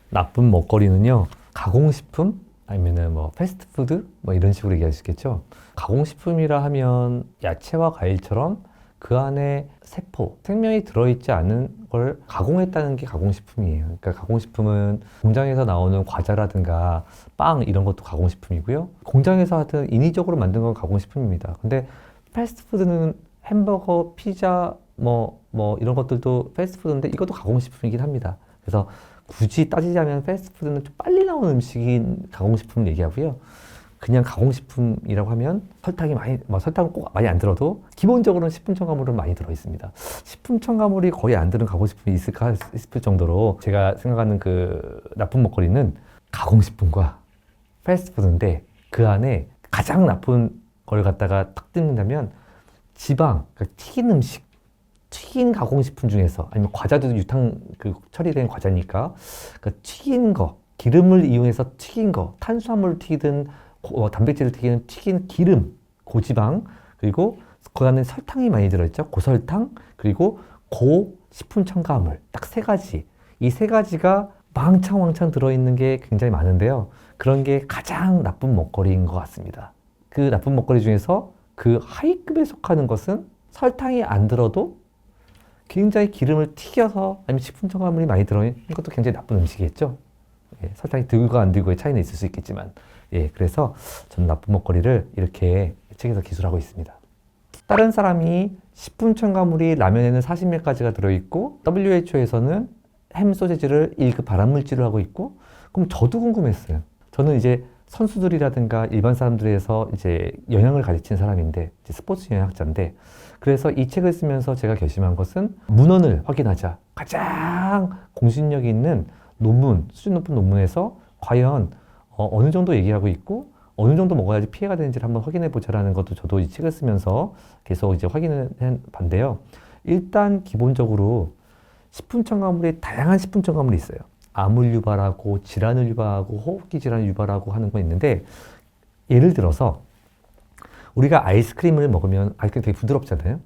나쁜 먹거리는요, 가공식품 아니면은 뭐 패스트푸드 뭐 이런 식으로 얘기할 수 있겠죠. 가공식품이라 하면 야채와 과일처럼 그 안에 세포, 생명이 들어있지 않은 걸 가공했다는 게 가공식품이에요. 그러니까 가공식품은 공장에서 나오는 과자라든가 빵 이런 것도 가공식품이고요. 공장에서 하여튼 인위적으로 만든 건 가공식품입니다. 근데 패스트푸드는 햄버거, 피자, 뭐 이런 것들도 패스트푸드인데 이것도 가공식품이긴 합니다. 그래서 굳이 따지자면 패스트푸드는 좀 빨리 나오는 음식인 가공식품을 얘기하고요. 그냥 가공식품이라고 하면 설탕이 설탕은 꼭 많이 안 들어도 기본적으로는 식품 첨가물은 많이 들어 있습니다. 식품 첨가물이 거의 안 들은 가공식품이 있을까 싶을 정도로 제가 생각하는 그 나쁜 먹거리는 가공식품과 패스트푸드인데 그 안에 가장 나쁜 걸 갖다가 딱 뜯는다면 지방, 그러니까 튀긴 음식, 튀긴 가공식품 중에서 아니면 과자도 유탕 처리된 과자니까 그러니까 튀긴 거, 기름을 이용해서 튀긴 거, 탄수화물을 튀기든 단백질을 튀기는 튀긴 기름, 고지방, 그리고 그 안에 설탕이 많이 들어있죠. 고설탕, 그리고 고식품 첨가물. 딱 세 가지. 이 세 가지가 왕창 들어있는 게 굉장히 많은데요. 그런 게 가장 나쁜 먹거리인 것 같습니다. 그 나쁜 먹거리 중에서 그 하위급에 속하는 것은 설탕이 안 들어도 굉장히 기름을 튀겨서 아니면 식품 첨가물이 많이 들어있는 것도 굉장히 나쁜 음식이겠죠. 예, 설탕이 들고 안 들고의 차이는 있을 수 있겠지만 그래서 저는 나쁜 먹거리를 이렇게 책에서 기술하고 있습니다. 다른 사람이 식품 첨가물이 라면에는 40몇 가지가 들어있고 WHO에서는 햄 소시지를 1급 발암물질로 하고 있고 그럼 저도 궁금했어요. 저는 이제 선수들이라든가 일반 사람들에서 이제 영양을 가르치는 사람인데 이제 스포츠 영양학자인데 그래서 이 책을 쓰면서 제가 결심한 것은 문헌을 확인하자. 가장 공신력이 있는 논문, 수준 높은 논문에서 과연 어느 정도 얘기하고 있고 어느 정도 먹어야지 피해가 되는지를 한번 확인해 보자라는 것도 저도 이 책을 쓰면서 계속 이제 확인을 해 봤는데요. 일단 기본적으로 식품 첨가물이 다양한 식품 첨가물이 있어요. 암을 유발하고 질환을 유발하고 호흡기 질환을 유발하고 하는 거 있는데 예를 들어서 우리가 아이스크림을 먹으면 아이스크림 되게 부드럽잖아요.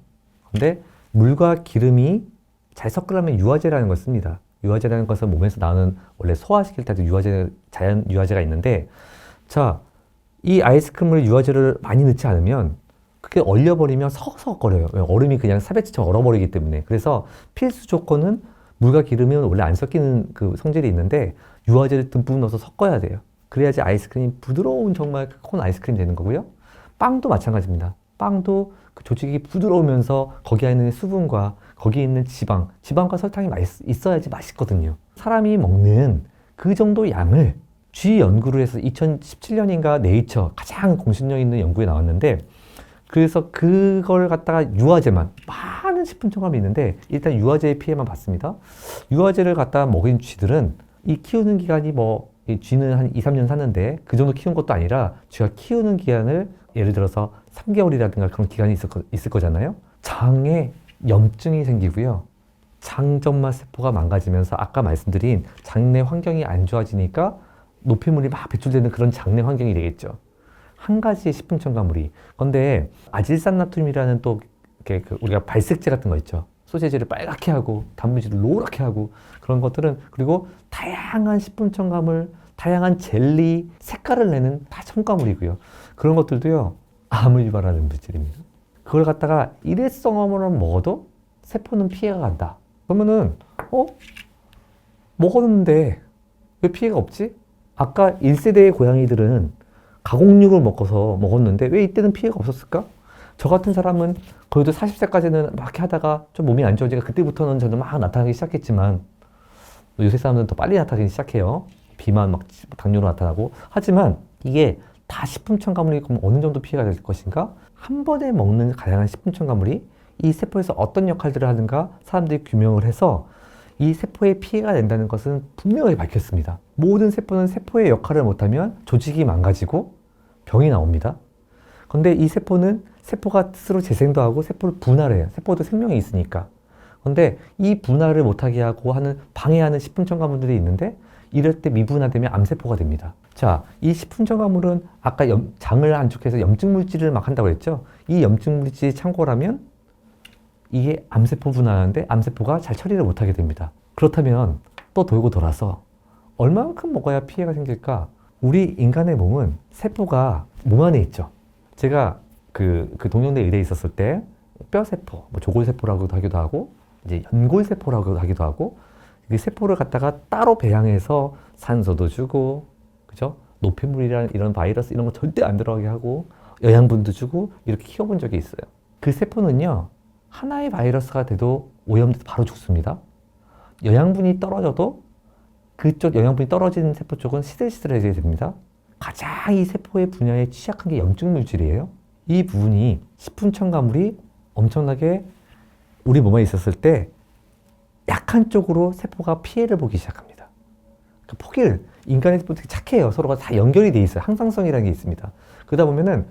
근데 물과 기름이 잘 섞으려면 유화제라는 걸 씁니다. 유화제라는 것은 몸에서 나오는 원래 소화시킬 때도 자연 유화제가 있는데 자, 이 아이스크림을 유화제를 많이 넣지 않으면 그게 얼려버리면 서걱서걱거려요. 얼음이 그냥 사베트처럼 얼어버리기 때문에. 그래서 필수 조건은 물과 기름은 원래 안 섞이는 그 성질이 있는데 유화제를 듬뿍 넣어서 섞어야 돼요. 그래야지 아이스크림이 부드러운 정말 콘 아이스크림 되는 거고요. 빵도 마찬가지입니다. 빵도 그 조직이 부드러우면서 거기에 있는 수분과 거기에 있는 지방과 설탕이 있어야지 맛있거든요. 사람이 먹는 그 정도 양을 쥐 연구를 해서 2017년인가 네이처 가장 공신력 있는 연구에 나왔는데 그래서 그걸 갖다가 유화제만 많은 식품 첨가물이 있는데 일단 유화제의 피해만 봤습니다. 유화제를 갖다가 먹인 쥐들은 이 키우는 기간이 이 쥐는 한 2, 3년 사는데 그 정도 키운 것도 아니라 쥐가 키우는 기간을 예를 들어서 3개월이라든가 그런 기간이 있을 거잖아요. 장에 염증이 생기고요. 장점막 세포가 망가지면서 아까 말씀드린 장내 환경이 안 좋아지니까 노폐물이 막 배출되는 그런 장내 환경이 되겠죠. 한 가지의 식품 첨가물이. 근데 아질산나트륨이라는 또 우리가 발색제 같은 거 있죠. 소시지를 빨갛게 하고 단무지를 노랗게 하고 그런 것들은 그리고 다양한 식품 첨가물, 다양한 젤리, 색깔을 내는 다 첨가물이고요. 그런 것들도요. 암을 유발하는 물질입니다. 그걸 갖다가 일회성으로 먹어도 세포는 피해가 간다. 그러면은 먹었는데 왜 피해가 없지? 아까 1세대의 고양이들은 가공육을 먹었는데 왜 이때는 피해가 없었을까? 저 같은 사람은 그래도 40세까지는 막 하다가 좀 몸이 안 좋아지니까 그때부터는 저도 막 나타나기 시작했지만 요새 사람들은 더 빨리 나타나기 시작해요. 비만 막 당뇨로 나타나고. 하지만 이게 다 식품 첨가물이 그럼 어느 정도 피해가 될 것인가? 한 번에 먹는 다양한 식품 첨가물이 이 세포에서 어떤 역할들을 하는가 사람들이 규명을 해서 이 세포에 피해가 된다는 것은 분명하게 밝혔습니다. 모든 세포는 세포의 역할을 못하면 조직이 망가지고 병이 나옵니다. 그런데 이 세포는 세포가 스스로 재생도 하고 세포를 분할해요. 세포도 생명이 있으니까. 그런데 이 분할을 못하게 하고 하는 방해하는 식품 첨가물들이 있는데 이럴 때 미분화되면 암세포가 됩니다. 자, 이 식품 첨가물은 아까 장을 안쪽해서 염증 물질을 막 한다고 했죠. 이 염증 물질이 창고라면 이게 암세포 분할하는데 암세포가 잘 처리를 못하게 됩니다. 그렇다면 또 돌고 돌아서 얼만큼 먹어야 피해가 생길까? 우리 인간의 몸은 세포가 몸 안에 있죠. 제가 그 동명대 의대에 있었을 때 뼈세포, 뭐 조골세포라고도 하기도 하고 이제 연골세포라고도 하기도 하고 이 세포를 갖다가 따로 배양해서 산소도 주고 그죠? 노폐물이란 이런 바이러스 이런 거 절대 안 들어가게 하고 영양분도 주고 이렇게 키워본 적이 있어요. 그 세포는요 하나의 바이러스가 돼도 오염돼서 바로 죽습니다. 영양분이 떨어져도 그쪽 영양분이 떨어진 세포 쪽은 시들시들해지게 됩니다. 가장 이 세포의 분야에 취약한 게 염증 물질이에요. 이 부분이 식품 첨가물이 엄청나게 우리 몸에 있었을 때 약한 쪽으로 세포가 피해를 보기 시작합니다. 그 포기를 인간의 세포 되게 착해요. 서로가 다 연결이 돼 있어요. 항상성이라는 게 있습니다. 그러다 보면은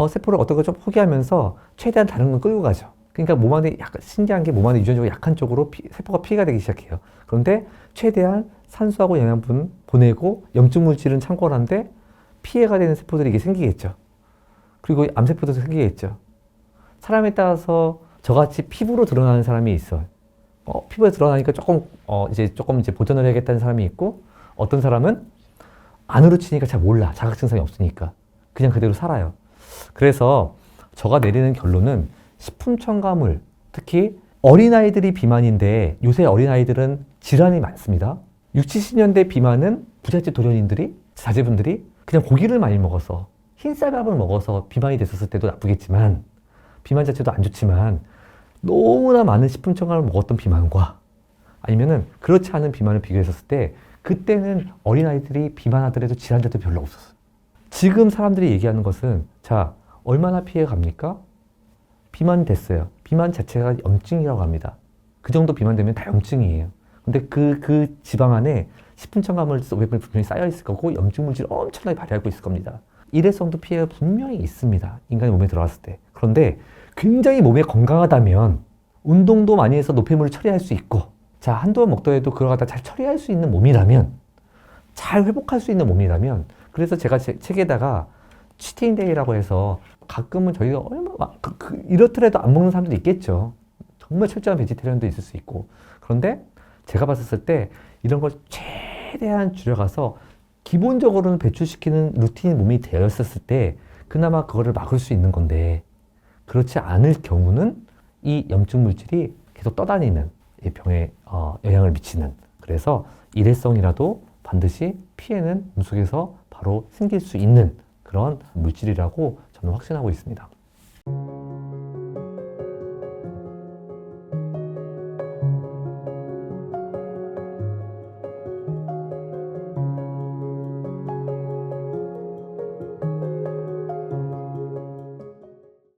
세포를 어떤 걸 좀 포기하면서 최대한 다른 건 끌고 가죠. 그러니까 몸 안에 약간 신기한 게 몸 안에 유전적으로 약한 쪽으로 세포가 피해가 되기 시작해요. 그런데 최대한 산소하고 영양분 보내고 염증 물질은 참고를 하는데 피해가 되는 세포들이 이게 생기겠죠. 그리고 암세포도 생기겠죠. 사람에 따라서 저같이 피부로 드러나는 사람이 있어요. 피부에 드러나니까 조금 이제 보존을 해야겠다는 사람이 있고 어떤 사람은 안으로 치니까 잘 몰라. 자각 증상이 없으니까. 그냥 그대로 살아요. 그래서 제가 내리는 결론은 식품 첨가물, 특히 어린아이들이 비만인데 요새 어린아이들은 질환이 많습니다. 60, 70년대 비만은 부잣집 도련님들이, 자제분들이 그냥 고기를 많이 먹어서 흰쌀밥을 먹어서 비만이 됐었을 때도 나쁘겠지만 비만 자체도 안 좋지만 너무나 많은 식품 첨가물을 먹었던 비만과 아니면은 그렇지 않은 비만을 비교했었을 때 그때는 어린아이들이 비만하더라도 질환자도 별로 없었어요. 지금 사람들이 얘기하는 것은 자, 얼마나 피해 갑니까? 비만 됐어요. 비만 자체가 염증이라고 합니다. 그 정도 비만 되면 다 염증이에요. 근데 그 지방 안에 식품 첨가물 오염물이 분명히 쌓여 있을 거고 염증 물질 엄청나게 발휘하고 있을 겁니다. 일회성도 피해가 분명히 있습니다. 인간의 몸에 들어갔을 때. 그런데 굉장히 몸에 건강하다면 운동도 많이 해서 노폐물을 처리할 수 있고 자, 한두 번 먹더라도 그걸 갖다 잘 처리할 수 있는 몸이라면 잘 회복할 수 있는 몸이라면 그래서 제가 제 책에다가 치팅데이라고 해서 가끔은 저희가 이렇더라도 안 먹는 사람들도 있겠죠. 정말 철저한 베지테리언도 있을 수 있고 그런데 제가 봤을 때 이런 걸 최대한 줄여가서 기본적으로는 배출시키는 루틴이 몸이 되어 있었을 때 그나마 그거를 막을 수 있는 건데 그렇지 않을 경우는 이 염증 물질이 계속 떠다니는 이 병에 영향을 미치는 그래서 일회성이라도 반드시 피해는 몸 속에서 바로 생길 수 있는 그런 물질이라고 저는 확신하고 있습니다.